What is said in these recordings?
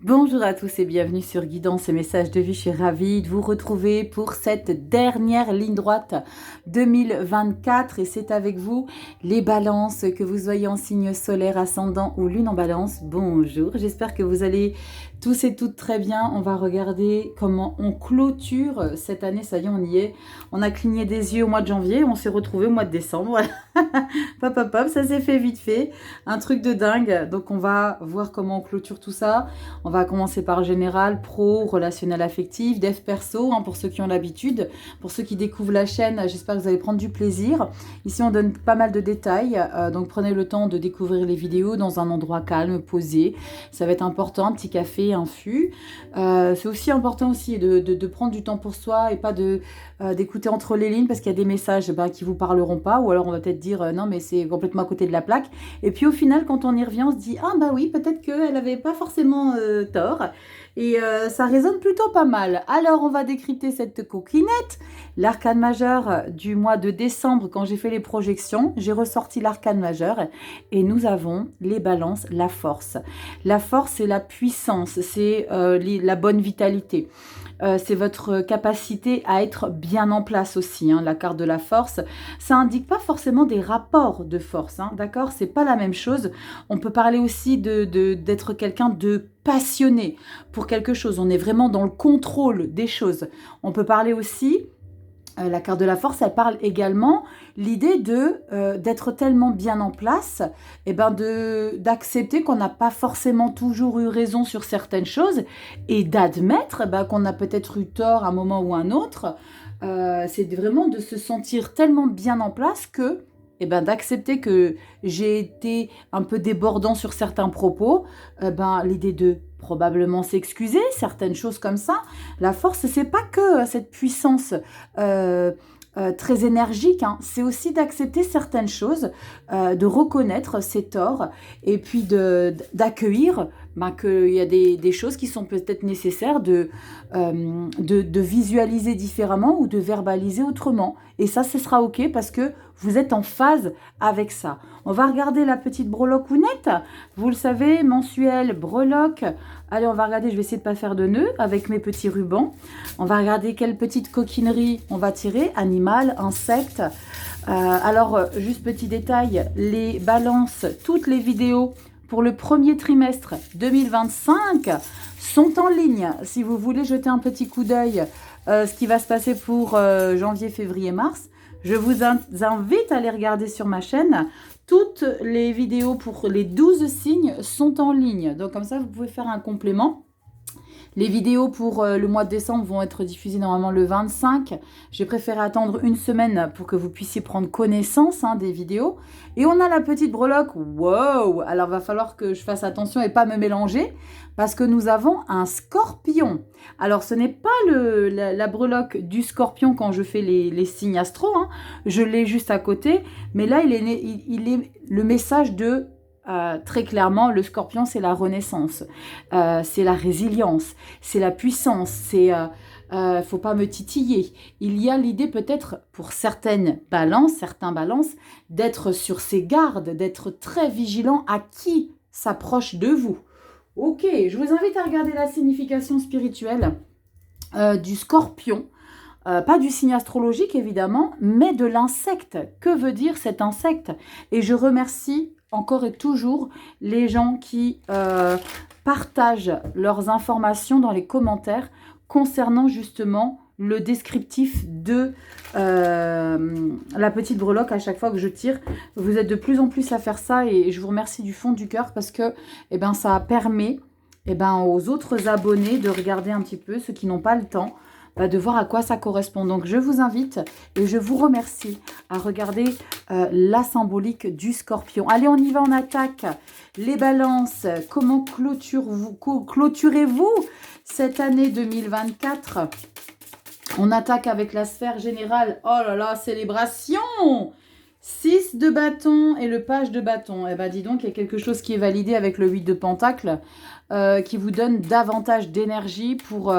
Bonjour à tous et bienvenue sur Guidance et Messages de vie. Je suis ravie de vous retrouver pour cette dernière ligne droite 2024 et c'est avec vous les balances, que vous soyez en signe solaire, ascendant ou lune en balance. Bonjour, j'espère que vous allez tous et toutes très bien. On va regarder comment on clôture cette année. Ça y est, on y est. On a cligné des yeux au mois de janvier, on s'est retrouvé au mois de décembre. Voilà. Pop, pop, pop, ça s'est fait vite fait. Un truc de dingue. Donc on va voir comment on clôture tout ça. On va commencer par général, pro, relationnel affectif, dev perso, pour ceux qui ont l'habitude. Pour ceux qui découvrent la chaîne, j'espère que vous allez prendre du plaisir. Ici, on donne pas mal de détails, donc prenez le temps de découvrir les vidéos dans un endroit calme, posé. Ça va être important, un petit café, un fût. C'est aussi important aussi de prendre du temps pour soi et pas d'écouter entre les lignes parce qu'il y a des messages qui vous parleront pas, ou alors on va peut-être dire non mais c'est complètement à côté de la plaque. Et puis au final, quand on y revient, on se dit ah bah oui, peut-être qu'elle n'avait pas forcément tort. Et ça résonne plutôt pas mal. Alors, on va décrypter cette coquinette. L'arcane majeur du mois de décembre, quand j'ai fait les projections, j'ai ressorti l'arcane majeur et nous avons les balances, la force. La force, c'est la puissance, c'est la bonne vitalité. C'est votre capacité à être bien en place aussi. La carte de la force, ça indique pas forcément des rapports de force, d'accord? C'est pas la même chose. On peut parler aussi d'être quelqu'un de passionné pour quelque chose. On est vraiment dans le contrôle des choses. On peut parler aussi, la carte de la force, elle parle également l'idée d'être tellement bien en place, d'accepter qu'on n'a pas forcément toujours eu raison sur certaines choses et d'admettre qu'on a peut-être eu tort à un moment ou un autre. C'est vraiment de se sentir tellement bien en place que d'accepter que j'ai été un peu débordant sur certains propos, l'idée de probablement s'excuser, certaines choses comme ça. La force, c'est pas que cette puissance très énergique, c'est aussi d'accepter certaines choses, de reconnaître ses torts et puis d'accueillir qu'il y a des choses qui sont peut-être nécessaires de visualiser différemment ou de verbaliser autrement. Et ça, ce sera OK parce que vous êtes en phase avec ça. On va regarder la petite breloque ounette. Vous le savez, mensuelle, breloque. Allez, on va regarder, je vais essayer de ne pas faire de nœuds avec mes petits rubans. On va regarder quelle petite coquinerie on va tirer. Animal, insecte. Alors, juste petit détail, les balances, toutes les vidéos pour le premier trimestre 2025 sont en ligne. Si vous voulez jeter un petit coup d'œil, ce qui va se passer pour janvier, février, mars, je vous invite à les regarder sur ma chaîne. Toutes les vidéos pour les 12 signes sont en ligne. Donc comme ça, vous pouvez faire un complément. Les vidéos pour le mois de décembre vont être diffusées normalement le 25. J'ai préféré attendre une semaine pour que vous puissiez prendre connaissance des vidéos. Et on a la petite breloque. Wow! Alors, il va falloir que je fasse attention et pas me mélanger parce que nous avons un scorpion. Alors, ce n'est pas la breloque du scorpion quand je fais les signes astro. Je l'ai juste à côté. Mais là, il est le message de... très clairement, le scorpion, c'est la renaissance, c'est la résilience, c'est la puissance, c'est faut pas me titiller. Il y a l'idée peut-être pour certains balances, d'être sur ses gardes, d'être très vigilant à qui s'approche de vous. Ok, je vous invite à regarder la signification spirituelle du scorpion. Pas du signe astrologique évidemment, mais de l'insecte. Que veut dire cet insecte? Et je remercie encore et toujours les gens qui partagent leurs informations dans les commentaires concernant justement le descriptif de la petite breloque à chaque fois que je tire. Vous êtes de plus en plus à faire ça et je vous remercie du fond du cœur parce que ça permet aux autres abonnés de regarder un petit peu, ceux qui n'ont pas le temps, de voir à quoi ça correspond. Donc, je vous invite et je vous remercie à regarder la symbolique du scorpion. Allez, on y va, on attaque. Les balances, comment clôturez-vous cette année 2024? On attaque avec la sphère générale. Oh là là, célébration! 6 de bâton et le page de bâton. Eh bien, dis donc, il y a quelque chose qui est validé avec le 8 de pentacle. qui vous donne davantage d'énergie pour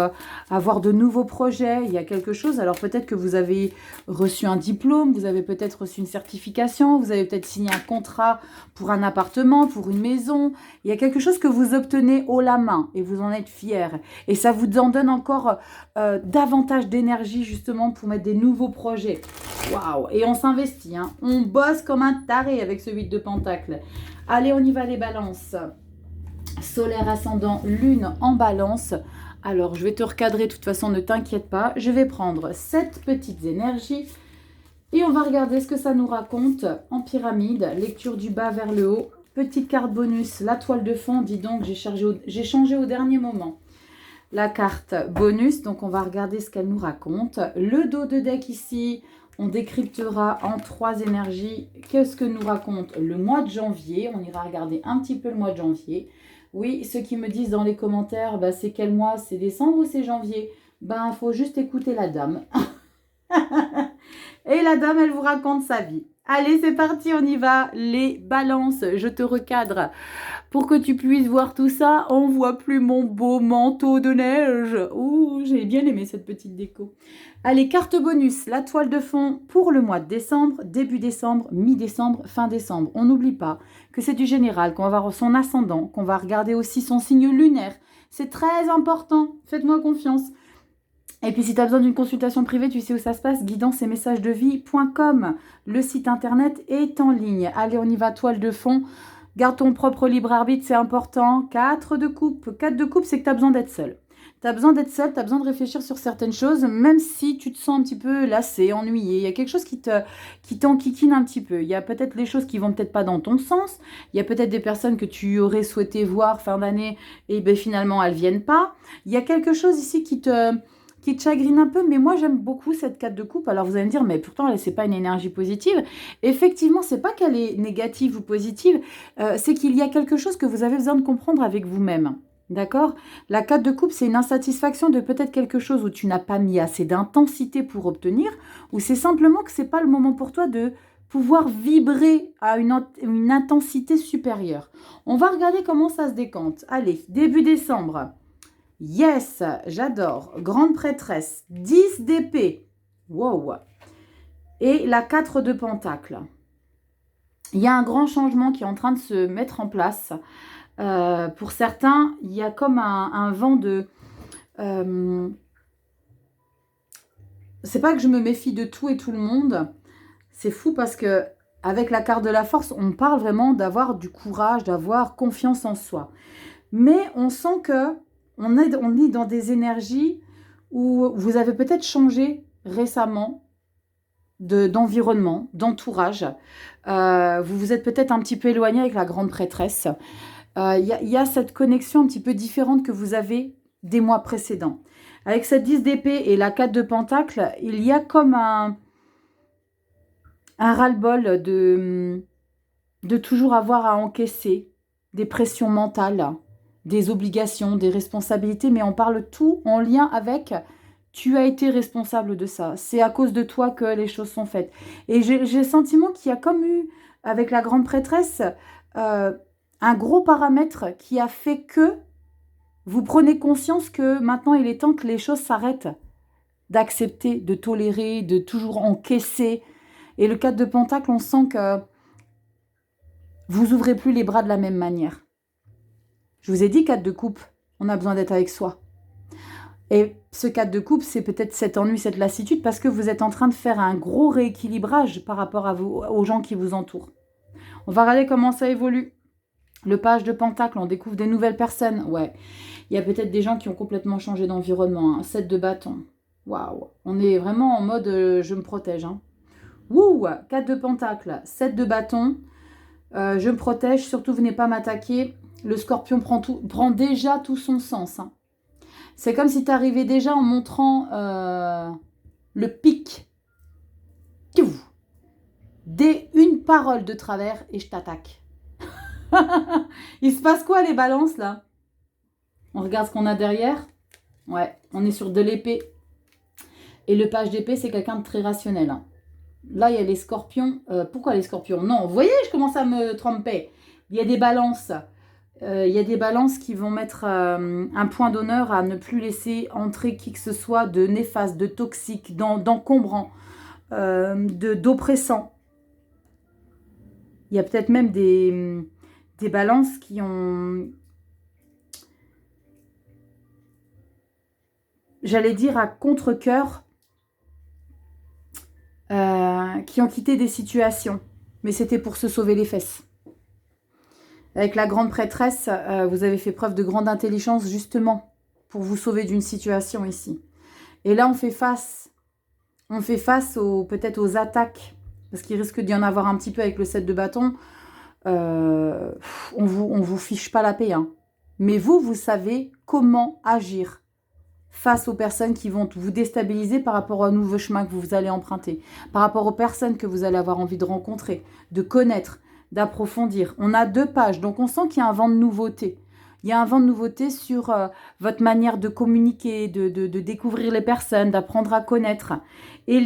avoir de nouveaux projets. Il y a quelque chose, alors peut-être que vous avez reçu un diplôme, vous avez peut-être reçu une certification, vous avez peut-être signé un contrat pour un appartement, pour une maison. Il y a quelque chose que vous obtenez haut la main et vous en êtes fiers. Et ça vous en donne encore davantage d'énergie justement pour mettre des nouveaux projets. Waouh! Et on s'investit, hein. On bosse comme un taré avec ce 8 de Pentacle. Allez, on y va les balances. Solaire, ascendant, lune en balance. Alors, je vais te recadrer, de toute façon, ne t'inquiète pas. Je vais prendre 7 petites énergies et on va regarder ce que ça nous raconte en pyramide. Lecture du bas vers le haut. Petite carte bonus, la toile de fond. Dis donc, j'ai changé au dernier moment. La carte bonus, donc on va regarder ce qu'elle nous raconte. Le dos de deck ici, on décryptera en 3 énergies. Qu'est-ce que nous raconte le mois de janvier? On ira regarder un petit peu le mois de janvier. Oui, ceux qui me disent dans les commentaires, bah, c'est quel mois? C'est décembre ou c'est janvier? Ben, il faut juste écouter la dame. Et la dame, elle vous raconte sa vie. Allez, c'est parti, on y va. Les balances, je te recadre. Pour que tu puisses voir tout ça, on ne voit plus mon beau manteau de neige. Ouh, j'ai bien aimé cette petite déco. Allez, carte bonus, la toile de fond pour le mois de décembre, début décembre, mi-décembre, fin décembre. On n'oublie pas que c'est du général, qu'on va voir son ascendant, qu'on va regarder aussi son signe lunaire. C'est très important, faites-moi confiance. Et puis si tu as besoin d'une consultation privée, tu sais où ça se passe, guidance et messages de vie.com. Le site internet est en ligne. Allez, on y va, toile de fond. Garde ton propre libre arbitre, c'est important. 4 de coupe. 4 de coupe, c'est que tu as besoin d'être seul. Tu as besoin d'être seul, tu as besoin de réfléchir sur certaines choses, même si tu te sens un petit peu lassé, ennuyé. Il y a quelque chose qui t'enquiquine un petit peu. Il y a peut-être les choses qui vont peut-être pas dans ton sens. Il y a peut-être des personnes que tu aurais souhaité voir fin d'année et ben, finalement elles viennent pas. Il y a quelque chose ici qui te chagrine un peu, mais moi j'aime beaucoup cette 4 de coupe. Alors vous allez me dire, mais pourtant c'est pas une énergie positive. Effectivement, c'est pas qu'elle est négative ou positive, c'est qu'il y a quelque chose que vous avez besoin de comprendre avec vous-même. D'accord? La 4 de coupe, c'est une insatisfaction de peut-être quelque chose où tu n'as pas mis assez d'intensité pour obtenir, ou c'est simplement que c'est pas le moment pour toi de pouvoir vibrer à une intensité supérieure. On va regarder comment ça se décante. Allez, début décembre. Yes, j'adore. Grande prêtresse. 10 d'épée. Wow. Et la 4 de pentacle. Il y a un grand changement qui est en train de se mettre en place. Pour certains, il y a comme un vent de... c'est pas que je me méfie de tout et tout le monde. C'est fou parce que avec la carte de la force, on parle vraiment d'avoir du courage, d'avoir confiance en soi. Mais on sent que on est dans des énergies où vous avez peut-être changé récemment d'environnement, d'entourage. Vous vous êtes peut-être un petit peu éloigné avec la grande prêtresse. Il y a cette connexion un petit peu différente que vous avez des mois précédents. Avec cette 10 d'épée et la 4 de pentacle, il y a comme un ras-le-bol de toujours avoir à encaisser des pressions mentales, des obligations, des responsabilités, mais on parle tout en lien avec tu as été responsable de ça. C'est à cause de toi que les choses sont faites. Et j'ai le sentiment qu'il y a comme eu, avec la grande prêtresse, un gros paramètre qui a fait que vous prenez conscience que maintenant il est temps que les choses s'arrêtent, d'accepter, de tolérer, de toujours encaisser. Et le 4 de pentacle, on sent que vous ouvrez plus les bras de la même manière. Je vous ai dit 4 de coupe, on a besoin d'être avec soi. Et ce 4 de coupe, c'est peut-être cet ennui, cette lassitude, parce que vous êtes en train de faire un gros rééquilibrage par rapport à vous, aux gens qui vous entourent. On va regarder comment ça évolue. Le page de pentacle, on découvre des nouvelles personnes. Ouais, il y a peut-être des gens qui ont complètement changé d'environnement. Hein. 7 de bâton. Waouh, on est vraiment en mode je me protège. Hein. Wouh, 4 de pentacle, 7 de bâton. Je me protège, surtout venez pas m'attaquer. Le scorpion prend déjà tout son sens. Hein. C'est comme si tu arrivais déjà en montrant le pic. Dès une parole de travers et je t'attaque. Il se passe quoi les balances là? On regarde ce qu'on a derrière. Ouais, on est sur de l'épée. Et le page d'épée, c'est quelqu'un de très rationnel. Hein. Là, il y a les scorpions. Pourquoi les scorpions? Non, vous voyez, je commence à me tromper. Il y a des balances. Il y a des balances qui vont mettre un point d'honneur à ne plus laisser entrer qui que ce soit de néfaste, de toxique, d'encombrant, d'oppressant. Il y a peut-être même des balances qui ont, j'allais dire à contre-cœur, qui ont quitté des situations. Mais c'était pour se sauver les fesses. Avec la grande prêtresse, vous avez fait preuve de grande intelligence justement pour vous sauver d'une situation ici. Et là, on fait face peut-être aux attaques, parce qu'il risque d'y en avoir un petit peu avec le 7 de bâton. On vous fiche pas la paix, hein. Mais vous savez comment agir face aux personnes qui vont vous déstabiliser par rapport au nouveau chemin que vous allez emprunter, par rapport aux personnes que vous allez avoir envie de rencontrer, de connaître, d'approfondir. On a 2 pages, donc on sent qu'il y a un vent de nouveauté. Il y a un vent de nouveauté sur votre manière de communiquer, de découvrir les personnes, d'apprendre à connaître. Et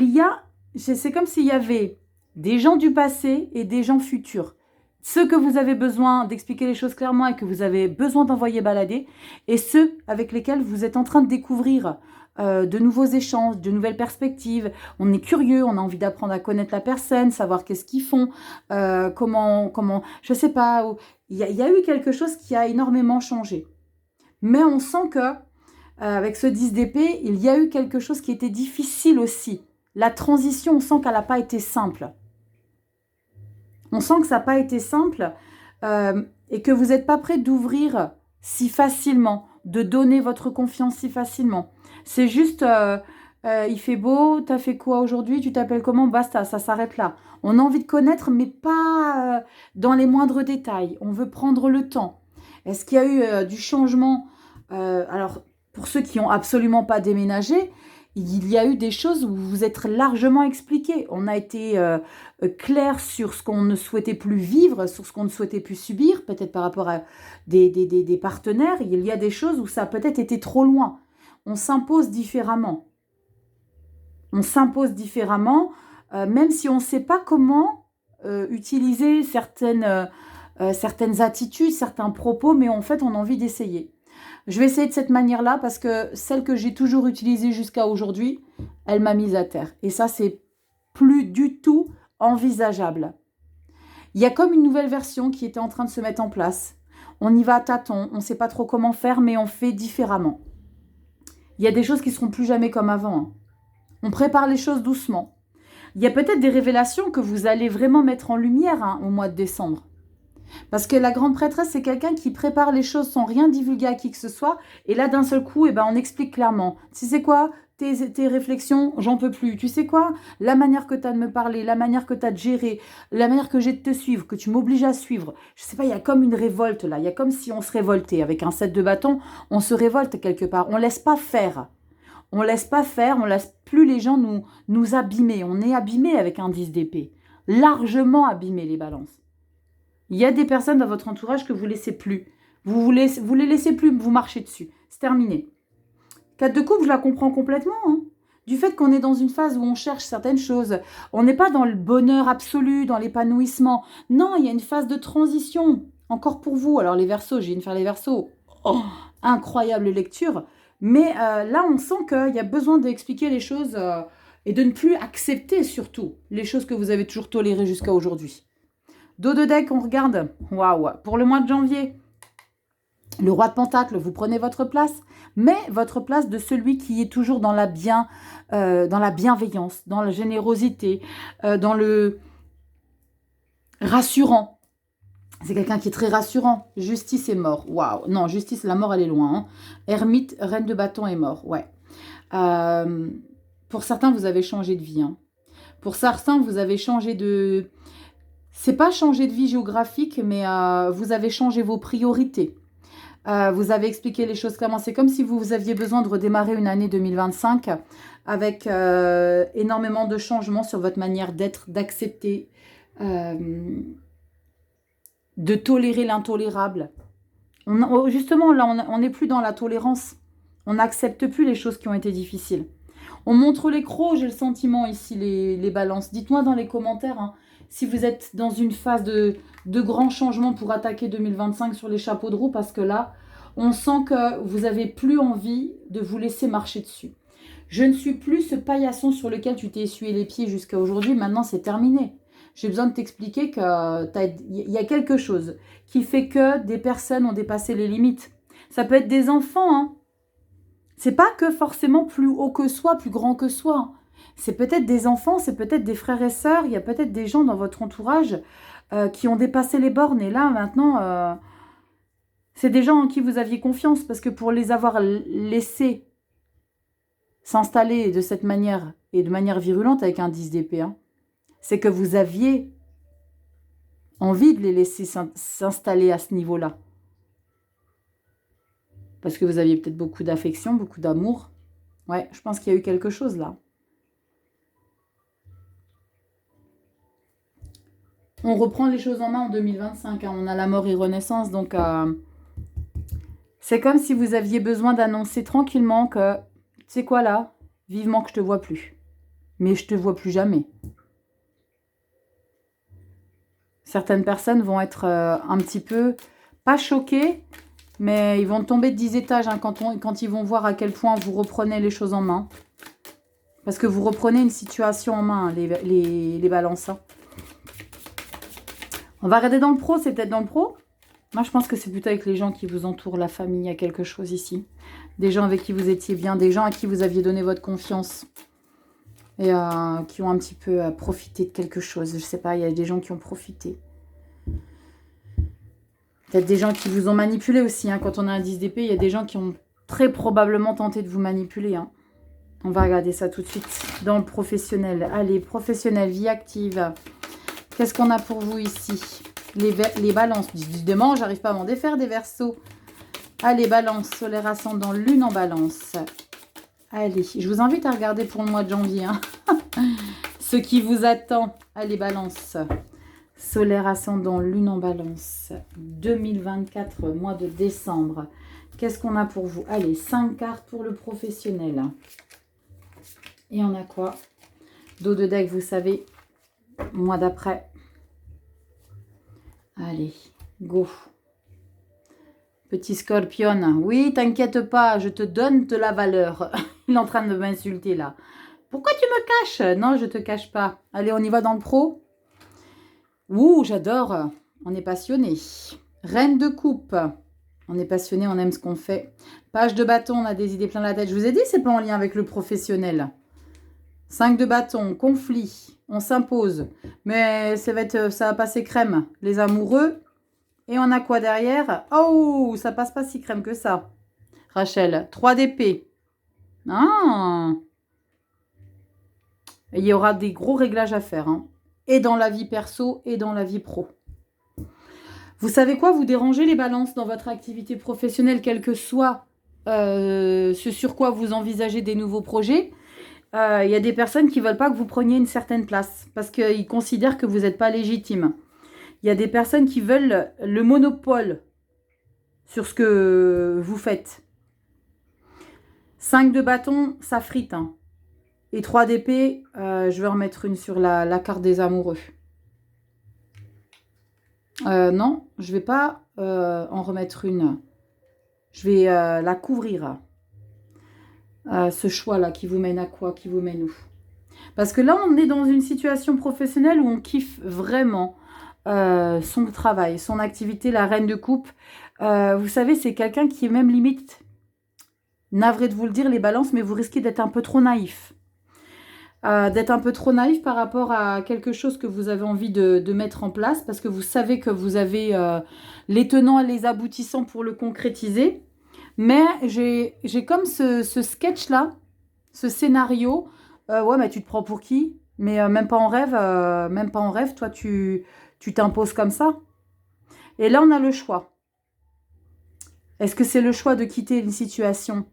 c'est comme s'il y avait des gens du passé et des gens futurs. Ceux que vous avez besoin d'expliquer les choses clairement et que vous avez besoin d'envoyer balader, et ceux avec lesquels vous êtes en train de découvrir de nouveaux échanges, de nouvelles perspectives. On est curieux, on a envie d'apprendre à connaître la personne, savoir qu'est-ce qu'ils font, comment, je sais pas. Il y a eu quelque chose qui a énormément changé. Mais on sent que avec ce 10 d'épée, il y a eu quelque chose qui était difficile aussi. La transition, on sent qu'elle n'a pas été simple. On sent que ça n'a pas été simple et que vous n'êtes pas prêt d'ouvrir si facilement, de donner votre confiance si facilement. C'est juste, il fait beau, t'as fait quoi aujourd'hui, tu t'appelles comment, basta, ça s'arrête là. On a envie de connaître, mais pas dans les moindres détails. On veut prendre le temps. Est-ce qu'il y a eu du changement alors, pour ceux qui n'ont absolument pas déménagé, il y a eu des choses où vous vous êtes largement expliqué. On a été clair sur ce qu'on ne souhaitait plus vivre, sur ce qu'on ne souhaitait plus subir, peut-être par rapport à des partenaires. Il y a des choses où ça a peut-être été trop loin. On s'impose différemment. On s'impose différemment, même si on ne sait pas comment utiliser certaines attitudes, certains propos, mais en fait, on a envie d'essayer. Je vais essayer de cette manière-là parce que celle que j'ai toujours utilisée jusqu'à aujourd'hui, elle m'a mise à terre. Et ça, c'est plus du tout envisageable. Il y a comme une nouvelle version qui était en train de se mettre en place. On y va à tâtons, on ne sait pas trop comment faire, mais on fait différemment. Il y a des choses qui ne seront plus jamais comme avant, hein. On prépare les choses doucement. Il y a peut-être des révélations que vous allez vraiment mettre en lumière au mois de décembre. Parce que la grande prêtresse, c'est quelqu'un qui prépare les choses sans rien divulguer à qui que ce soit. Et là, d'un seul coup, on explique clairement. Tu sais quoi, tes réflexions, j'en peux plus. Tu sais quoi, la manière que tu as de me parler, la manière que tu as de gérer, la manière que j'ai de te suivre, que tu m'obliges à suivre. Je sais pas, il y a comme une révolte là. Il y a comme si on se révoltait. Avec un 7 de bâton, on se révolte quelque part. On laisse pas faire. On laisse pas faire, on laisse plus les gens nous abîmer. On est abîmé avec un 10 d'épée. Largement abîmé, les balances. Il y a des personnes dans votre entourage que vous ne laissez plus. Vous les laissez plus, vous marchez dessus. C'est terminé. 4 de coupe, je la comprends complètement, hein. Du fait qu'on est dans une phase où on cherche certaines choses. On n'est pas dans le bonheur absolu, dans l'épanouissement. Non, il y a une phase de transition. Encore pour vous. Alors les Verseaux, je viens de faire les Verseaux. Oh, incroyable lecture. Mais là, on sent qu'il y a besoin d'expliquer les choses et de ne plus accepter surtout les choses que vous avez toujours tolérées jusqu'à aujourd'hui. Dos de deck, on regarde. Waouh. Pour le mois de janvier, le roi de Pentacle, vous prenez votre place, mais votre place de celui qui est toujours dans la bienveillance, dans la générosité, dans le rassurant. C'est quelqu'un qui est très rassurant. Justice est mort. Waouh. Non, justice, la mort, elle est loin, hein. Ermite, reine de bâton est mort. Ouais. Pour certains, vous avez changé de vie, hein. Pour certains, vous avez changé de... C'est pas changer de vie géographique, mais vous avez changé vos priorités. Vous avez expliqué les choses clairement. C'est comme si vous aviez besoin de redémarrer une année 2025 avec énormément de changements sur votre manière d'être, d'accepter, de tolérer l'intolérable. Justement, là, on n'est plus dans la tolérance. On n'accepte plus les choses qui ont été difficiles. On montre les crocs, j'ai le sentiment ici, les balances. Dites-moi dans les commentaires, hein, si vous êtes dans une phase de grands changements pour attaquer 2025 sur les chapeaux de roue, parce que là, on sent que vous n'avez plus envie de vous laisser marcher dessus. Je ne suis plus ce paillasson sur lequel tu t'es essuyé les pieds jusqu'à aujourd'hui. Maintenant, c'est terminé. J'ai besoin de t'expliquer qu'il y a quelque chose qui fait que des personnes ont dépassé les limites. Ça peut être des enfants, hein. C'est pas que forcément plus haut que soi, plus grand que soi. C'est peut-être des enfants, c'est peut-être des frères et sœurs. Il y a peut-être des gens dans votre entourage qui ont dépassé les bornes. Et là, maintenant, c'est des gens en qui vous aviez confiance. Parce que pour les avoir laissés s'installer de cette manière, et de manière virulente avec un 10 d'épée, hein, c'est que vous aviez envie de les laisser s'installer à ce niveau-là. Parce que vous aviez peut-être beaucoup d'affection, beaucoup d'amour. Ouais, je pense qu'il y a eu quelque chose là. On reprend les choses en main en 2025. Hein. On a la mort et renaissance. Donc, c'est comme si vous aviez besoin d'annoncer tranquillement que, tu sais quoi là, vivement que je te vois plus. Mais je te vois plus jamais. Certaines personnes vont être un petit peu, pas choquées, mais ils vont tomber de 10 étages hein, quand ils vont voir à quel point vous reprenez les choses en main. Parce que vous reprenez une situation en main, les balances. Hein. On va regarder dans le pro, c'est peut-être dans le pro. Moi, je pense que c'est plutôt avec les gens qui vous entourent, la famille, il y a quelque chose ici. Des gens avec qui vous étiez bien, des gens à qui vous aviez donné votre confiance. Et qui ont un petit peu profité de quelque chose. Je sais pas, il y a des gens qui ont profité. Peut-être des gens qui vous ont manipulé aussi. Hein. Quand on a un 10 d'épée, il y a des gens qui ont très probablement tenté de vous manipuler. Hein. On va regarder ça tout de suite dans le professionnel. Allez, professionnel, vie active. Qu'est-ce qu'on a pour vous ici? Les balances. Évidemment, j'arrive pas à m'en défaire des verseaux. Allez, balance, solaire ascendant, lune en balance. Allez, je vous invite à regarder pour le mois de janvier. Hein. Ce qui vous attend. Allez, balance. Solaire ascendant, lune en balance. 2024, mois de décembre. Qu'est-ce qu'on a pour vous? Allez, 5 cartes pour le professionnel. Et on a quoi? Dos de deck, vous savez. Mois d'après. Allez, go. Petit scorpion. Oui, t'inquiète pas, je te donne de la valeur. Il est en train de m'insulter là. Pourquoi tu me caches? Non, je te cache pas. Allez, on y va dans le pro. Ouh, j'adore. On est passionné. Reine de coupe. On est passionné, on aime ce qu'on fait. Page de bâton, on a des idées plein la tête. Je vous ai dit, c'est pas en lien avec le professionnel. 5 de bâton, conflit. On s'impose. Mais ça va passer crème. Les amoureux. Et on a quoi derrière? Oh, ça passe pas si crème que ça. Rachel, 3 d'épée. Ah. Il y aura des gros réglages à faire. Hein. Et dans la vie perso et dans la vie pro. Vous savez quoi? Vous dérangez les balances dans votre activité professionnelle, quel que soit ce sur quoi vous envisagez des nouveaux projets. Il y a des personnes qui ne veulent pas que vous preniez une certaine place. Parce qu'ils considèrent que vous n'êtes pas légitime. Il y a des personnes qui veulent le monopole sur ce que vous faites. 5 de bâton, ça frite. Hein. Et 3 d'épée, je vais en mettre une sur la carte des amoureux. Non, je ne vais pas en remettre une. Je vais la couvrir. Ce choix-là qui vous mène à quoi? Qui vous mène où? Parce que là, on est dans une situation professionnelle où on kiffe vraiment son travail, son activité, la reine de coupe. Vous savez, c'est quelqu'un qui est même limite, navré de vous le dire, les balances, mais vous risquez d'être un peu trop naïf. D'être un peu trop naïf par rapport à quelque chose que vous avez envie de mettre en place, parce que vous savez que vous avez les tenants et les aboutissants pour le concrétiser. Mais j'ai comme ce sketch-là, ce scénario. Ouais, mais tu te prends pour qui? Mais même pas en rêve, toi, tu t'imposes comme ça. Et là, on a le choix. Est-ce que c'est le choix de quitter une situation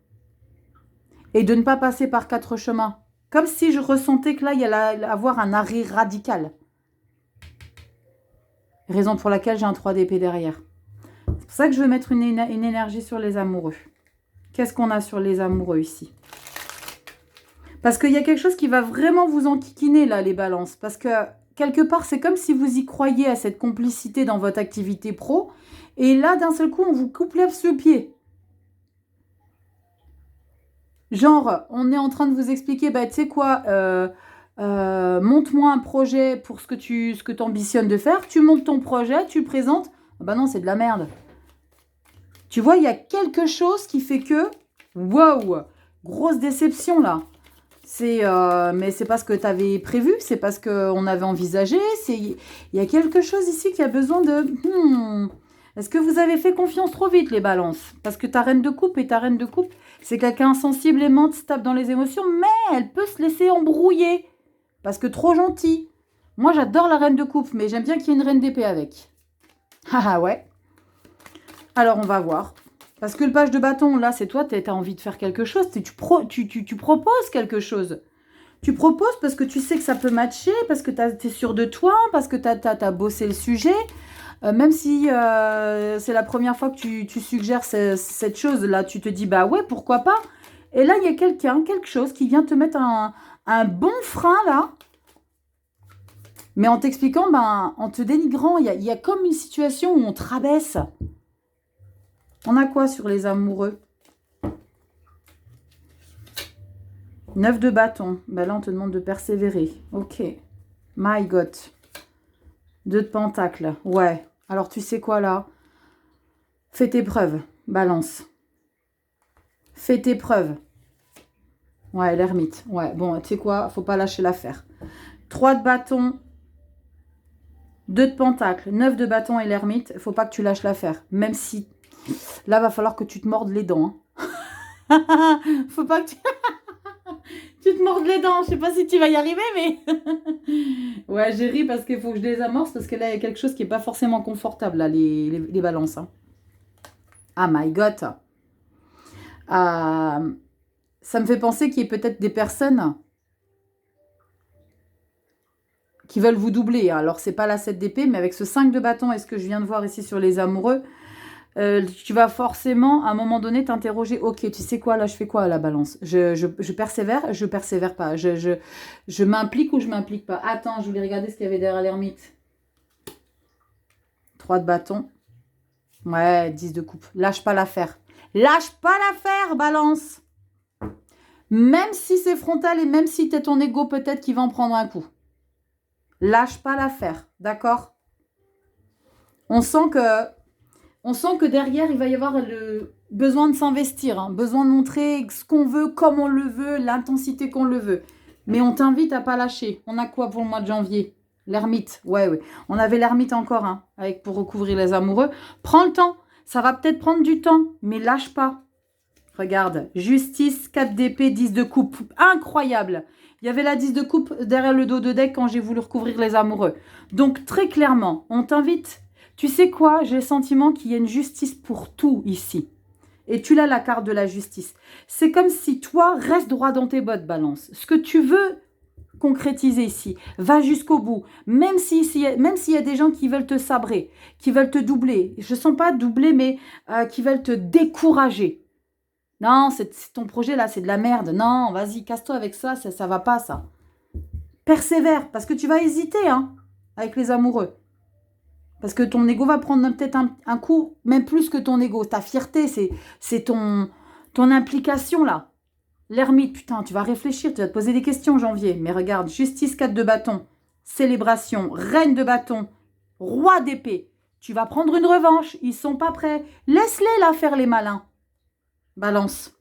et de ne pas passer par 4 chemins? Comme si je ressentais que là, il y allait avoir un arrêt radical. Raison pour laquelle j'ai un 3 d'épée derrière. C'est pour ça que je veux mettre une énergie sur les amoureux. Qu'est-ce qu'on a sur les amoureux ici? Parce qu'il y a quelque chose qui va vraiment vous enquiquiner, là, les balances. Parce que quelque part, c'est comme si vous y croyez à cette complicité dans votre activité pro. Et là, d'un seul coup, on vous coupe l'herbe sous le pied. Genre, on est en train de vous expliquer, bah, tu sais quoi, monte-moi un projet pour ce que tu ambitionnes de faire. Tu montes ton projet, tu le présentes. Bah non, c'est de la merde. Tu vois, il y a quelque chose qui fait que, wow, grosse déception là. Mais c'est pas ce que tu avais prévu, c'est pas ce qu'on avait envisagé. Il y a quelque chose ici qui a besoin de... Est-ce que vous avez fait confiance trop vite, les balances? Parce que ta reine de coupe et ta reine de coupe, c'est quelqu'un sensiblement stable dans les émotions, mais elle peut se laisser embrouiller. Parce que trop gentil. Moi, j'adore la reine de coupe, mais j'aime bien qu'il y ait une reine d'épée avec. Ah ouais. Alors, on va voir. Parce que le page de bâton, là, c'est toi, tu as envie de faire quelque chose. Tu proposes quelque chose. Tu proposes parce que tu sais que ça peut matcher, parce que tu es sûr de toi, parce que tu as bossé le sujet. Même si c'est la première fois que tu suggères cette chose-là, tu te dis, bah ouais, pourquoi pas. Et là, il y a quelque chose qui vient te mettre un bon frein, là. Mais en t'expliquant, ben, en te dénigrant, il y a comme une situation où on te rabaisse. On a quoi sur les amoureux? 9 de bâton. Ben là, on te demande de persévérer. Ok. My God. 2 de pentacle. Ouais. Alors, tu sais quoi, là? Fais tes preuves. Balance. Fais tes preuves. Ouais, l'ermite. Ouais, bon, tu sais quoi? Faut pas lâcher l'affaire. 3 de bâton. 2 de pentacle. 9 de bâton et l'ermite. Faut pas que tu lâches l'affaire. Même si... Là, va falloir que tu te mordes les dents. Hein. Faut pas que tu... tu te mordes les dents. Je sais pas si tu vas y arriver, mais... ouais, j'ai ri parce qu'il faut que je les amorce. Parce que là, il y a quelque chose qui n'est pas forcément confortable, là, les balances. Hein. Ah, my God. Ça me fait penser qu'il y ait peut-être des personnes qui veulent vous doubler. Alors, c'est pas la 7 d'épée, mais avec ce 5 de bâton et ce que je viens de voir ici sur les amoureux... tu vas forcément, à un moment donné, t'interroger. Ok, tu sais quoi, là, je fais quoi à la balance? Je persévère, je persévère pas. Je m'implique ou je m'implique pas. Attends, je voulais regarder ce qu'il y avait derrière l'ermite. 3 de bâton. Ouais, 10 de coupe. Lâche pas l'affaire. Lâche pas l'affaire, balance. Même si c'est frontal et même si t'es ton ego peut-être qui va en prendre un coup. Lâche pas l'affaire, d'accord? On sent que derrière, il va y avoir le besoin de s'investir, hein, besoin de montrer ce qu'on veut, comme on le veut, l'intensité qu'on le veut. Mais on t'invite à pas lâcher. On a quoi pour le mois de janvier? L'ermite, ouais. On avait l'ermite encore, hein, pour recouvrir les amoureux. Prends le temps. Ça va peut-être prendre du temps, mais lâche pas. Regarde, justice, 4 d'épée, 10 de coupe. Incroyable. Il y avait la 10 de coupe derrière le dos de deck quand j'ai voulu recouvrir les amoureux. Donc, très clairement, on t'invite. Tu sais quoi? J'ai le sentiment qu'il y a une justice pour tout ici. Et tu l'as, la carte de la justice. C'est comme si toi, reste droit dans tes bottes, balance. Ce que tu veux concrétiser ici, va jusqu'au bout. Même s'il y a des gens qui veulent te sabrer, qui veulent te doubler. Je ne sens pas doubler, mais qui veulent te décourager. Non, c'est ton projet là, c'est de la merde. Non, vas-y, casse-toi avec ça, ça va pas, ça. Persévère, parce que tu vas hésiter, hein, avec les amoureux. Parce que ton ego va prendre peut-être un coup, même plus que ton ego. Ta fierté, c'est ton implication, là. L'ermite, putain, tu vas réfléchir, tu vas te poser des questions, janvier. Mais regarde, justice, 4 de bâton, célébration, reine de bâton, roi d'épée. Tu vas prendre une revanche, ils sont pas prêts. Laisse-les, là, faire les malins. Balance.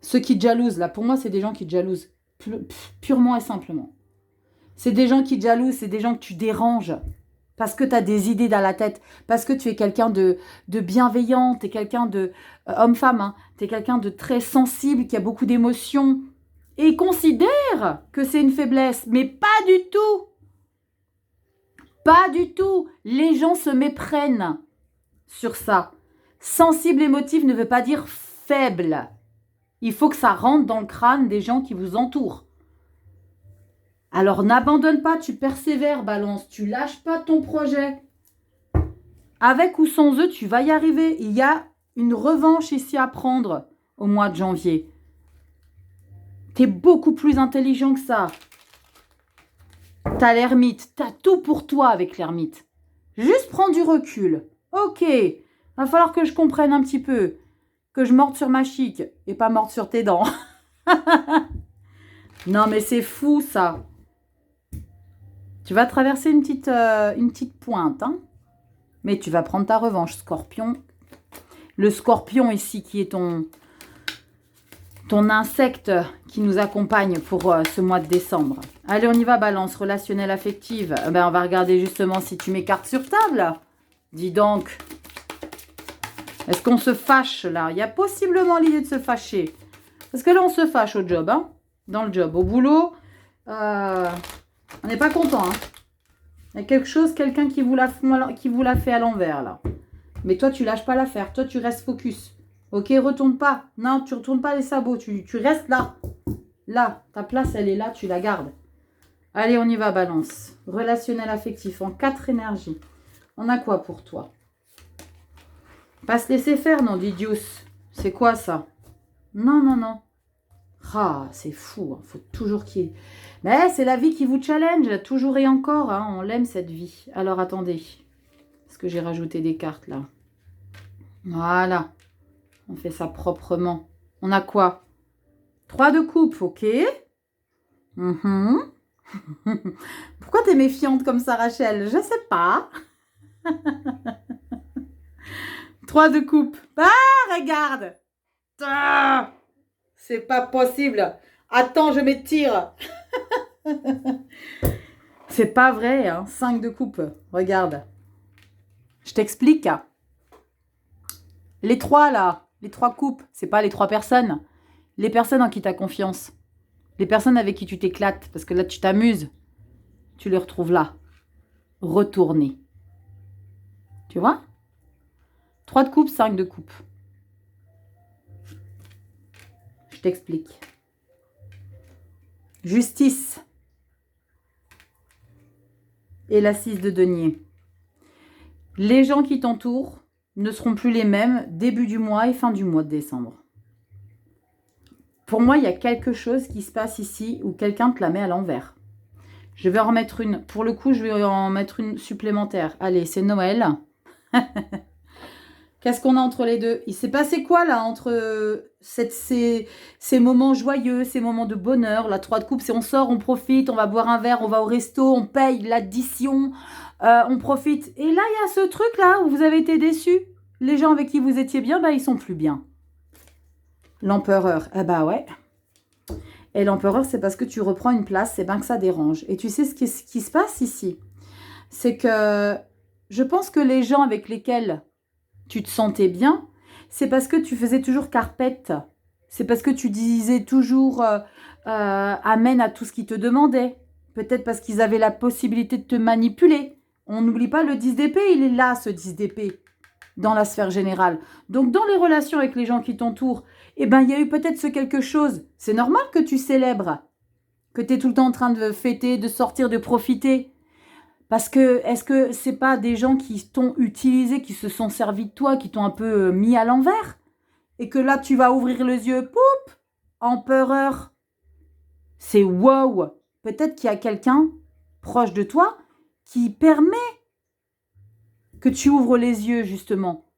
Ceux qui te jalousent, là, pour moi, c'est des gens qui te jalousent. Purement et simplement. C'est des gens qui te jalousent, c'est des gens que tu déranges. Parce que tu as des idées dans la tête. Parce que tu es quelqu'un de bienveillant. Tu es quelqu'un de... homme-femme, hein, tu es quelqu'un de très sensible, qui a beaucoup d'émotions. Et ils considèrent que c'est une faiblesse. Mais pas du tout. Pas du tout. Les gens se méprennent sur ça. Sensible émotif ne veut pas dire faible. Il faut que ça rentre dans le crâne des gens qui vous entourent. Alors n'abandonne pas, tu persévères, balance. Tu lâches pas ton projet. Avec ou sans eux, tu vas y arriver. Il y a une revanche ici à prendre au mois de janvier. Tu es beaucoup plus intelligent que ça. T'as l'ermite. T'as tout pour toi avec l'ermite. Juste prends du recul. Ok. Va falloir que je comprenne un petit peu. Que je morde sur ma chic et pas morde sur tes dents. Non, mais c'est fou, ça. Tu vas traverser une petite pointe, hein. Mais tu vas prendre ta revanche, Scorpion. Le Scorpion ici, qui est ton insecte qui nous accompagne pour ce mois de décembre. Allez, on y va, Balance, relationnelle affective. Ben, on va regarder justement si tu mets carte sur table. Dis donc. Est-ce qu'on se fâche, là? Il y a possiblement l'idée de se fâcher. Parce que là, on se fâche au job, hein. Dans le job. Au boulot, on n'est pas content, hein. Il y a quelque chose, quelqu'un qui vous l'a fait à l'envers, là. Mais toi, tu lâches pas l'affaire. Toi, tu restes focus. Ok, retourne pas. Non, tu retournes pas les sabots. Tu restes là. Là, ta place, elle est là. Tu la gardes. Allez, on y va, Balance. Relationnel affectif en 4 énergies. On a quoi pour toi? Pas se laisser faire, non, Didius. C'est quoi, ça? Non, non, non. Ah, c'est fou. Faut toujours qu'il y ait... Mais c'est la vie qui vous challenge. Toujours et encore. Hein, on l'aime, cette vie. Alors, attendez. Est-ce que j'ai rajouté des cartes, là? Voilà. On fait ça proprement. On a quoi? 3 de coupe, ok. Pourquoi t'es méfiante comme ça, Rachel? Je sais pas. 3 de coupe. Ah, regarde. Ah, c'est pas possible. Attends, je m'étire. C'est pas vrai, hein. 5 de coupe. Regarde. Je t'explique. Les 3, là. Les 3 coupes. C'est pas les 3 personnes. Les personnes en qui tu as confiance. Les personnes avec qui tu t'éclates. Parce que là, tu t'amuses. Tu les retrouves là. Retourner. Tu vois? 3 de coupe, 5 de coupe. Je t'explique. Justice. Et la 6 de denier. Les gens qui t'entourent ne seront plus les mêmes début du mois et fin du mois de décembre. Pour moi, il y a quelque chose qui se passe ici où quelqu'un te la met à l'envers. Je vais en mettre une. Pour le coup, je vais en mettre une supplémentaire. Allez, c'est Noël. Qu'est-ce qu'on a entre les deux? Il s'est passé quoi là entre ces moments joyeux, ces moments de bonheur? La 3 de coupe, c'est on sort, on profite, on va boire un verre, on va au resto, on paye l'addition, on profite. Et là, il y a ce truc là où vous avez été déçus. Les gens avec qui vous étiez bien, bah, ils sont plus bien. L'empereur, ah bah ouais. Et l'empereur, c'est parce que tu reprends une place, c'est bien que ça dérange. Et tu sais ce qui se passe ici? C'est que je pense que les gens avec lesquels tu te sentais bien, c'est parce que tu faisais toujours carpette. C'est parce que tu disais toujours amen à tout ce qu'ils te demandaient. Peut-être parce qu'ils avaient la possibilité de te manipuler. On n'oublie pas le 10 d'épée, il est là, ce 10 d'épée, dans la sphère générale. Donc, dans les relations avec les gens qui t'entourent, eh ben, il y a eu peut-être ce quelque chose. C'est normal que tu célèbres, que tu es tout le temps en train de fêter, de sortir, de profiter. Parce que, est-ce que c'est pas des gens qui t'ont utilisé, qui se sont servis de toi, qui t'ont un peu mis à l'envers? Et que là, tu vas ouvrir les yeux, poup, empereur. C'est wow. Peut-être qu'il y a quelqu'un proche de toi qui permet que tu ouvres les yeux, justement,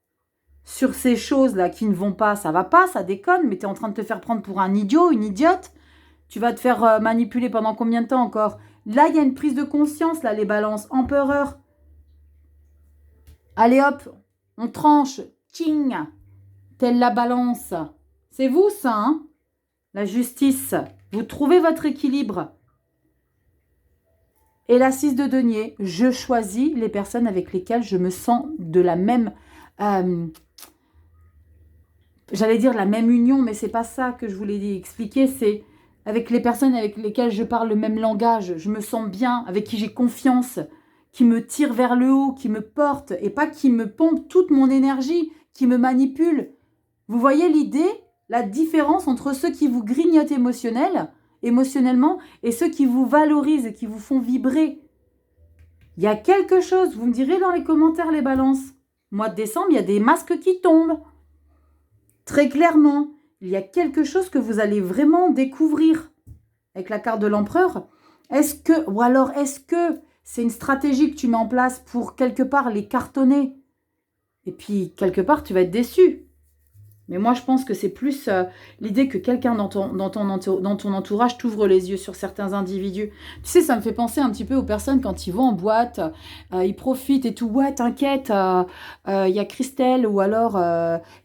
sur ces choses-là qui ne vont pas. Ça va pas, ça déconne, mais tu es en train de te faire prendre pour un idiot, une idiote. Tu vas te faire manipuler pendant combien de temps encore? Là, il y a une prise de conscience, là, les balances. Empereur. Allez hop, on tranche. Tching. Telle la balance. C'est vous, ça, hein? La justice. Vous trouvez votre équilibre. Et la 6 de denier. Je choisis les personnes avec lesquelles je me sens de la même... j'allais dire la même union, mais c'est pas ça que je voulais expliquer. C'est... avec les personnes avec lesquelles je parle le même langage, je me sens bien, avec qui j'ai confiance, qui me tire vers le haut, qui me porte, et pas qui me pompe toute mon énergie, qui me manipule. Vous voyez l'idée, la différence entre ceux qui vous grignotent émotionnellement, et ceux qui vous valorisent et qui vous font vibrer. Il y a quelque chose, vous me direz dans les commentaires les balances. Mois de décembre, il y a des masques qui tombent. Très clairement. Il y a quelque chose que vous allez vraiment découvrir avec la carte de l'empereur. Ou alors est-ce que c'est une stratégie que tu mets en place pour quelque part les cartonner? Et puis quelque part tu vas être déçu. Mais moi, je pense que c'est plus l'idée que quelqu'un dans ton entourage t'ouvre les yeux sur certains individus. Tu sais, ça me fait penser un petit peu aux personnes quand ils vont en boîte, ils profitent et tout. Ouais, t'inquiète, il y a Christelle ou alors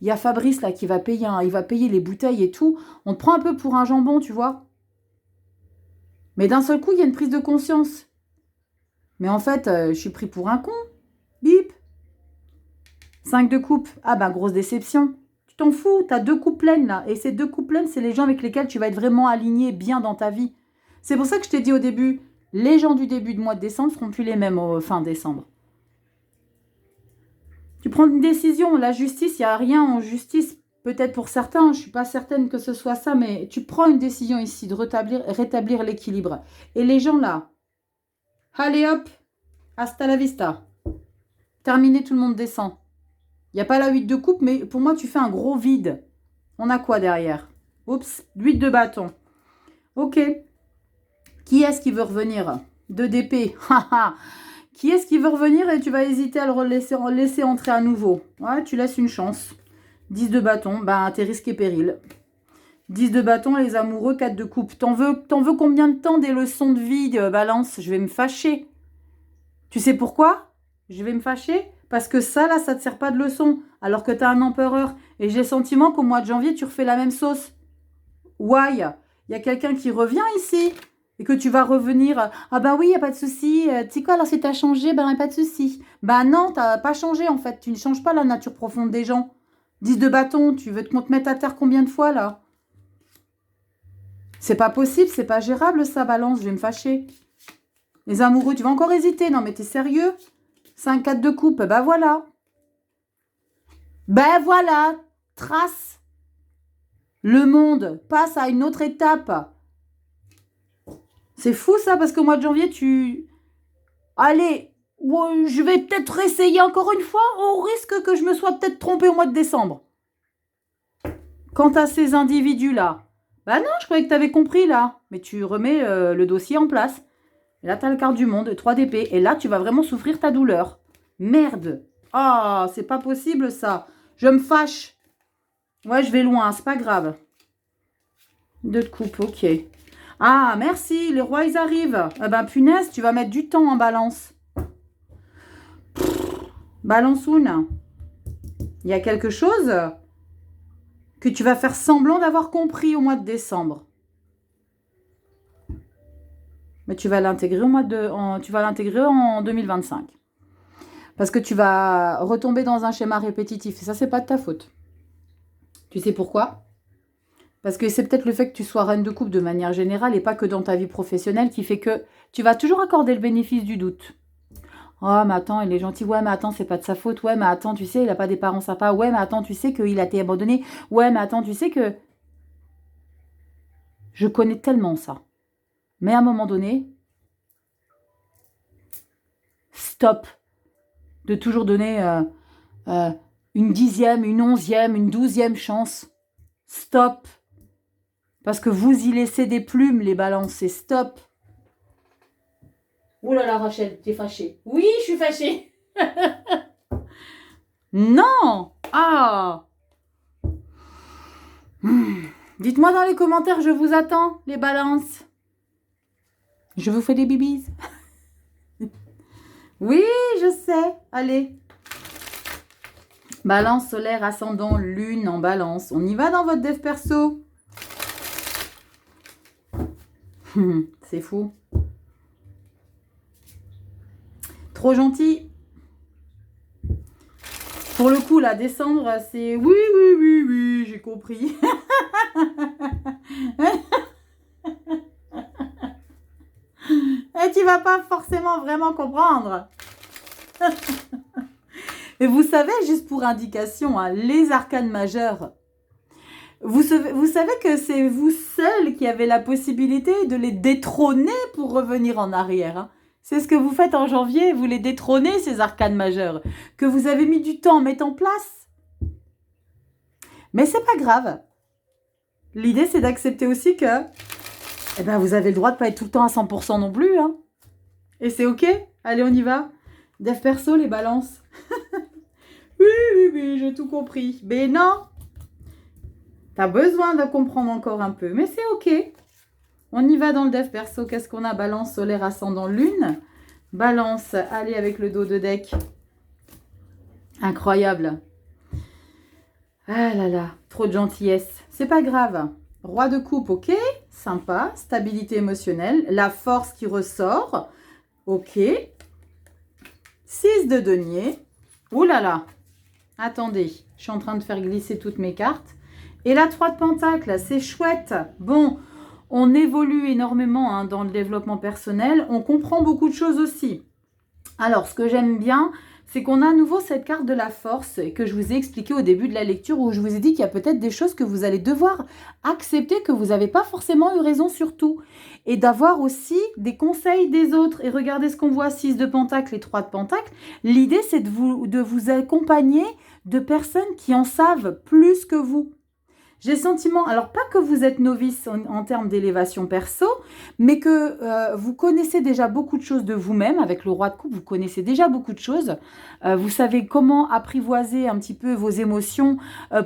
il y a Fabrice là qui va payer, il va payer les bouteilles et tout. On te prend un peu pour un jambon, tu vois. Mais d'un seul coup, il y a une prise de conscience. Mais en fait, je suis pris pour un con. Bip. 5 de coupe. Ah bah, grosse déception. T'en fous, tu as 2 coupes pleines là. Et ces 2 coupes pleines, c'est les gens avec lesquels tu vas être vraiment aligné bien dans ta vie. C'est pour ça que je t'ai dit au début, les gens du début de mois de décembre ne seront plus les mêmes au fin décembre. Tu prends une décision, la justice, il n'y a rien en justice. Peut-être pour certains, je ne suis pas certaine que ce soit ça, mais tu prends une décision ici de rétablir l'équilibre. Et les gens là, allez hop, hasta la vista. Terminé, tout le monde descend. Il n'y a pas la 8 de coupe, mais pour moi, tu fais un gros vide. On a quoi derrière? Oups, 8 de bâton. Ok. Qui est-ce qui veut revenir? 2 d'épée. Qui est-ce qui veut revenir et tu vas hésiter à le laisser entrer à nouveau? Ouais, tu laisses une chance. 10 de bâton, ben t'es risque et péril. 10 de bâton, les amoureux, 4 de coupe. T'en veux combien de temps des leçons de vie, Balance? Je vais me fâcher. Tu sais pourquoi? Je vais me fâcher parce que ça, là, ça ne te sert pas de leçon. Alors que tu as un empereur. Et j'ai le sentiment qu'au mois de janvier, tu refais la même sauce. Why? Il y a quelqu'un qui revient ici. Et que tu vas revenir. Ah ben oui, il n'y a pas de souci. Tu sais quoi, alors si tu as changé, ben pas de souci. Ben non, tu n'as pas changé en fait. Tu ne changes pas la nature profonde des gens. 10 de bâton, tu veux qu'on te mette à terre combien de fois là? C'est pas possible, c'est pas gérable ça, Balance, je vais me fâcher. Les amoureux, tu vas encore hésiter. Non mais t'es sérieux? 5-4 de coupe, ben voilà. Ben voilà, trace. Le monde passe à une autre étape. C'est fou ça, parce qu'au mois de janvier, tu... Allez, je vais peut-être essayer encore une fois, au risque que je me sois peut-être trompée au mois de décembre. Quant à ces individus-là, bah non, je croyais que tu avais compris là. Mais tu remets le dossier en place. Et là, tu as le quart du monde, 3 d'épée. Et là, tu vas vraiment souffrir ta douleur. Merde. Ah, c'est pas possible ça. Je me fâche. Ouais, je vais loin, c'est pas grave. 2 de coupe, ok. Ah, merci, les rois, ils arrivent. Ah ben, punaise, tu vas mettre du temps en balance. Balançoune. Il y a quelque chose que tu vas faire semblant d'avoir compris au mois de décembre. Mais tu vas l'intégrer en 2025. Parce que tu vas retomber dans un schéma répétitif. Et ça, c'est pas de ta faute. Tu sais pourquoi? Parce que c'est peut-être le fait que tu sois reine de coupe de manière générale et pas que dans ta vie professionnelle qui fait que tu vas toujours accorder le bénéfice du doute. Oh, mais attends, il est gentil. Ouais, mais attends, c'est pas de sa faute. Ouais, mais attends, tu sais, il a pas des parents sympas. Ouais, mais attends, tu sais qu'il a été abandonné. Ouais, mais attends, tu sais que... Je connais tellement ça. Mais à un moment donné, stop de toujours donner une 10e, une 11e, une 12e chance. Stop. Parce que vous y laissez des plumes, les balances. C'est stop. Oh là là, Rachel, t'es fâchée. Oui, je suis fâchée. Non. Ah. Dites-moi dans les commentaires, je vous attends, les balances. Je vous fais des bibis. Oui, je sais. Allez. Balance solaire, ascendant, lune en balance. On y va dans votre dev perso. C'est fou. Trop gentil. Pour le coup, là, décembre, c'est oui, oui, oui, oui, j'ai compris. Et tu vas pas forcément vraiment comprendre. Et vous savez, juste pour indication, hein, les arcanes majeures, vous savez que c'est vous seul qui avez la possibilité de les détrôner pour revenir en arrière. Hein. C'est ce que vous faites en janvier, vous les détrônez, ces arcanes majeures, que vous avez mis du temps à mettre en place. Mais c'est pas grave. L'idée, c'est d'accepter aussi que eh ben, vous avez le droit de ne pas être tout le temps à 100% non plus. Hein. Et c'est OK. Allez, on y va. Dev perso, les balances. Oui, j'ai tout compris. Mais non. T'as besoin de comprendre encore un peu. Mais c'est OK. On y va dans le dev perso. Qu'est-ce qu'on a? Balance, solaire, ascendant, lune. Balance, allez avec le dos de deck. Incroyable. Ah là là, trop de gentillesse. C'est pas grave. Roi de coupe, ok. Sympa. Stabilité émotionnelle. La force qui ressort. Ok. 6 de denier. Ouh là là. Attendez, je suis en train de faire glisser toutes mes cartes. Et la 3 de pentacle, c'est chouette. Bon, on évolue énormément hein, dans le développement personnel. On comprend beaucoup de choses aussi. Alors, ce que j'aime bien, c'est qu'on a à nouveau cette carte de la force que je vous ai expliqué au début de la lecture où je vous ai dit qu'il y a peut-être des choses que vous allez devoir accepter, que vous n'avez pas forcément eu raison sur tout. Et d'avoir aussi des conseils des autres. Et regardez ce qu'on voit, 6 de pentacle et 3 de pentacle. L'idée, c'est de vous accompagner de personnes qui en savent plus que vous. J'ai le sentiment, alors pas que vous êtes novice en termes d'élévation perso, mais que vous connaissez déjà beaucoup de choses de vous-même. Avec le roi de coupe, vous connaissez déjà beaucoup de choses. Vous savez comment apprivoiser un petit peu vos émotions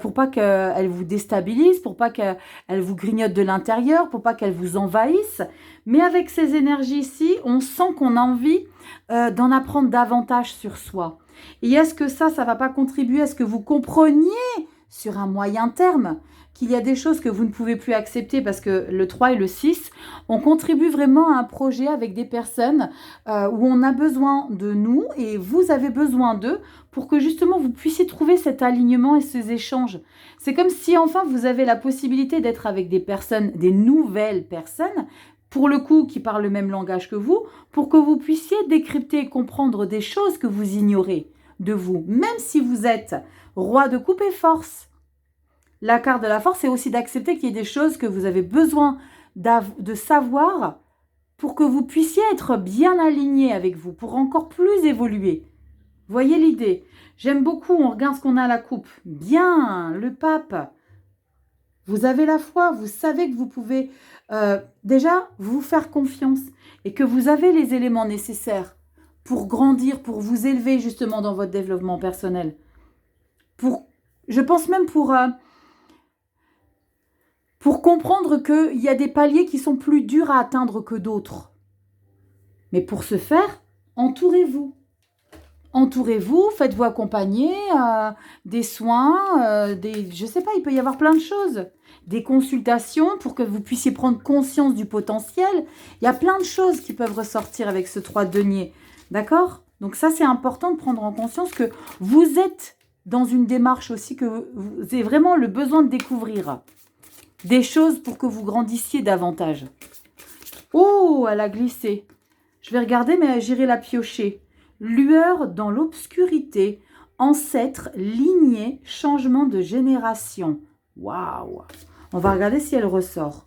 pour pas qu'elles vous déstabilisent, pour pas qu'elles vous grignotent de l'intérieur, pour pas qu'elles vous envahissent. Mais avec ces énergies-ci, on sent qu'on a envie d'en apprendre davantage sur soi. Et est-ce que ça va pas contribuer à ce que vous compreniez sur un moyen terme qu'il y a des choses que vous ne pouvez plus accepter parce que le 3 et le 6, on contribue vraiment à un projet avec des personnes où on a besoin de nous et vous avez besoin d'eux pour que justement vous puissiez trouver cet alignement et ces échanges. C'est comme si enfin vous avez la possibilité d'être avec des personnes, des nouvelles personnes, pour le coup qui parlent le même langage que vous, pour que vous puissiez décrypter et comprendre des choses que vous ignorez de vous, même si vous êtes roi de coupe et force. La carte de la force, c'est aussi d'accepter qu'il y ait des choses que vous avez besoin de savoir pour que vous puissiez être bien aligné avec vous, pour encore plus évoluer. Voyez l'idée? J'aime beaucoup, on regarde ce qu'on a à la coupe. Bien, le pape. Vous avez la foi, vous savez que vous pouvez déjà vous faire confiance et que vous avez les éléments nécessaires pour grandir, pour vous élever justement dans votre développement personnel. Je pense même pour comprendre qu'il y a des paliers qui sont plus durs à atteindre que d'autres. Mais pour ce faire, entourez-vous. Entourez-vous, faites-vous accompagner, des soins, je ne sais pas, il peut y avoir plein de choses. Des consultations pour que vous puissiez prendre conscience du potentiel. Il y a plein de choses qui peuvent ressortir avec ce 3 de denier. D'accord? Donc ça, c'est important de prendre en conscience que vous êtes dans une démarche aussi, que vous avez vraiment le besoin de découvrir des choses pour que vous grandissiez davantage. Oh, elle a glissé. Je vais regarder, mais j'irai la piocher. Lueur dans l'obscurité, ancêtre, lignée, changement de génération. Waouh! On va regarder si elle ressort.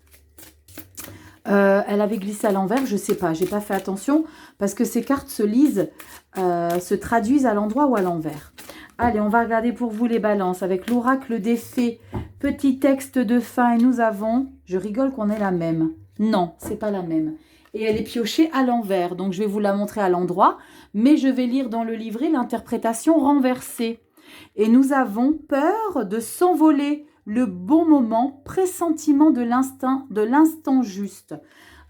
Elle avait glissé à l'envers, je ne sais pas, j'ai pas fait attention parce que ces cartes se lisent, se traduisent à l'endroit ou à l'envers. Allez, on va regarder pour vous les balances avec l'oracle des fées. Petit texte de fin et nous avons... Je rigole qu'on ait la même. Non, c'est pas la même. Et elle est piochée à l'envers. Donc, je vais vous la montrer à l'endroit. Mais je vais lire dans le livret l'interprétation renversée. Et nous avons peur de s'envoler. Le bon moment, pressentiment de l'instant juste.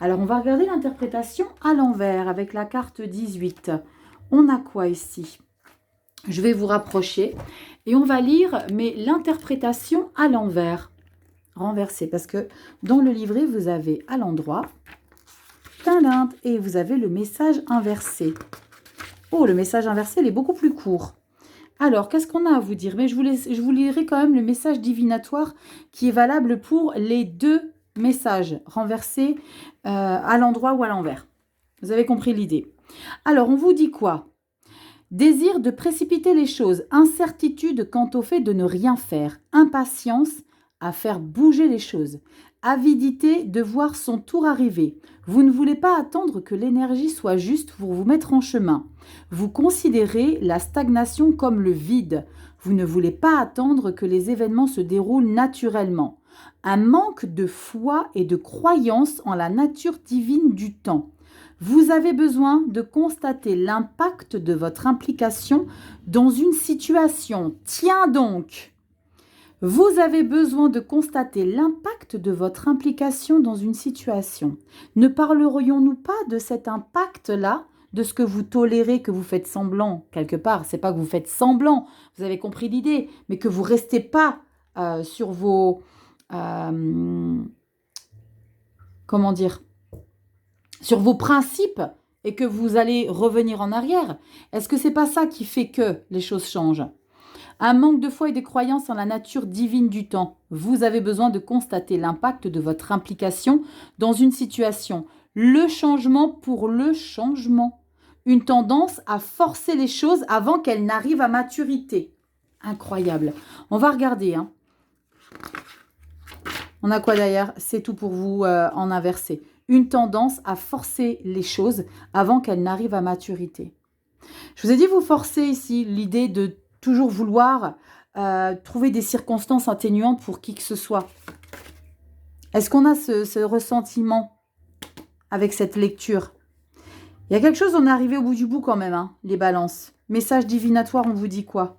Alors, on va regarder l'interprétation à l'envers avec la carte 18. On a quoi ici ? Je vais vous rapprocher et on va lire, mais l'interprétation à l'envers, renversée, parce que dans le livret, vous avez à l'endroit, et vous avez le message inversé. Oh, le message inversé, il est beaucoup plus court. Alors, qu'est-ce qu'on a à vous dire? Mais je vous lirai quand même le message divinatoire qui est valable pour les deux messages, renversés à l'endroit ou à l'envers. Vous avez compris l'idée. Alors, on vous dit quoi? Désir de précipiter les choses, incertitude quant au fait de ne rien faire, impatience à faire bouger les choses, avidité de voir son tour arriver. Vous ne voulez pas attendre que l'énergie soit juste pour vous mettre en chemin. Vous considérez la stagnation comme le vide. Vous ne voulez pas attendre que les événements se déroulent naturellement. un manque de foi et de croyance en la nature divine du temps. Vous avez besoin de constater l'impact de votre implication dans une situation. Tiens donc! Vous avez besoin de constater l'impact de votre implication dans une situation. Ne parlerions-nous pas de cet impact-là, de ce que vous tolérez, que vous faites semblant quelque part? C'est pas que vous faites semblant, vous avez compris l'idée, mais que vous restez pas sur vos comment dire, sur vos principes et que vous allez revenir en arrière. Est-ce que c'est pas ça qui fait que les choses changent? Un manque de foi et de croyance en la nature divine du temps. Vous avez besoin de constater l'impact de votre implication dans une situation. Le changement pour le changement. Une tendance à forcer les choses avant qu'elles n'arrivent à maturité. Incroyable. On va regarder. Hein. On a quoi d'ailleurs? C'est tout pour vous en inversé. Une tendance à forcer les choses avant qu'elles n'arrivent à maturité. Je vous ai dit vous forcez ici l'idée de toujours vouloir trouver des circonstances atténuantes pour qui que ce soit. Est-ce qu'on a ce ressentiment avec cette lecture? Il y a quelque chose, on est arrivé au bout du bout quand même, hein, les balances. Message divinatoire, on vous dit quoi?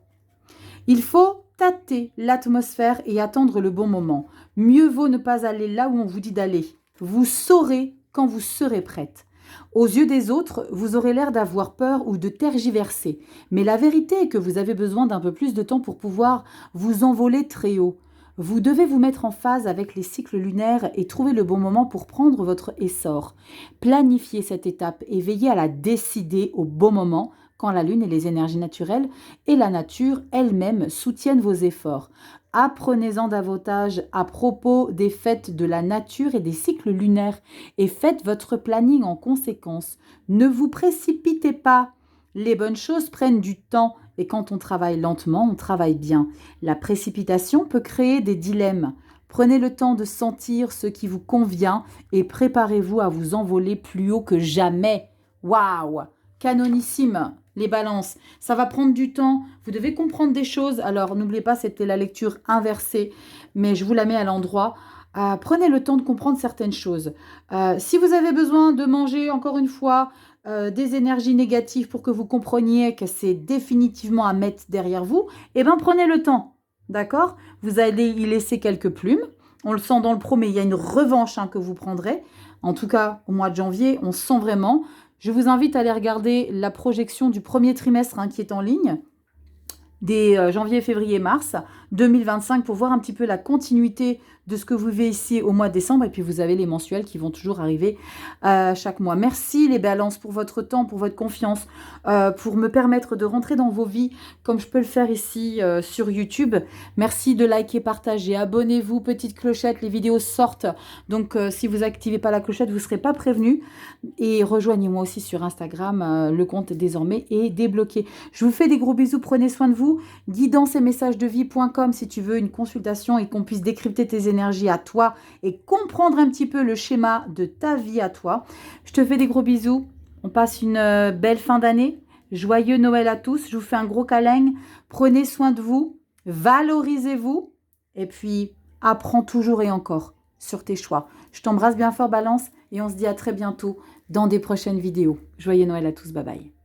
Il faut tâter l'atmosphère et attendre le bon moment. Mieux vaut ne pas aller là où on vous dit d'aller. Vous saurez quand vous serez prête. Aux yeux des autres, vous aurez l'air d'avoir peur ou de tergiverser. Mais la vérité est que vous avez besoin d'un peu plus de temps pour pouvoir vous envoler très haut. Vous devez vous mettre en phase avec les cycles lunaires et trouver le bon moment pour prendre votre essor. Planifiez cette étape et veillez à la décider au bon moment quand la lune et les énergies naturelles et la nature elle-même soutiennent vos efforts. Apprenez-en davantage à propos des fêtes de la nature et des cycles lunaires et faites votre planning en conséquence. Ne vous précipitez pas. Les bonnes choses prennent du temps et quand on travaille lentement, on travaille bien. La précipitation peut créer des dilemmes. Prenez le temps de sentir ce qui vous convient et préparez-vous à vous envoler plus haut que jamais. Waouh! Canonissime, les balances. Ça va prendre du temps. Vous devez comprendre des choses. Alors, n'oubliez pas, c'était la lecture inversée, mais je vous la mets à l'endroit. Prenez le temps de comprendre certaines choses. Si vous avez besoin de manger, encore une fois, des énergies négatives pour que vous compreniez que c'est définitivement à mettre derrière vous, eh bien, prenez le temps. D'accord? Vous allez y laisser quelques plumes. On le sent dans le pro, mais il y a une revanche que vous prendrez. En tout cas, au mois de janvier, on sent vraiment. Je vous invite à aller regarder la projection du premier trimestre qui est en ligne, des janvier, février, mars 2025 pour voir un petit peu la continuité de ce que vous vivez ici au mois de décembre. Et puis, vous avez les mensuels qui vont toujours arriver chaque mois. Merci les balances pour votre temps, pour votre confiance, pour me permettre de rentrer dans vos vies comme je peux le faire ici sur YouTube. Merci de liker, partager, abonnez-vous, petite clochette, les vidéos sortent. Donc, si vous n'activez pas la clochette, vous ne serez pas prévenu. Et rejoignez-moi aussi sur Instagram, le compte désormais est débloqué. Je vous fais des gros bisous, prenez soin de vous. Guidance et messagesdevie.com si tu veux une consultation et qu'on puisse décrypter tes énergies à toi et comprendre un petit peu le schéma de ta vie à toi. Je te fais des gros bisous. On passe une belle fin d'année. Joyeux Noël à tous. Je vous fais un gros câlin. Prenez soin de vous. Valorisez-vous. Et puis, apprends toujours et encore sur tes choix. Je t'embrasse bien fort, Balance. Et on se dit à très bientôt dans des prochaines vidéos. Joyeux Noël à tous. Bye bye.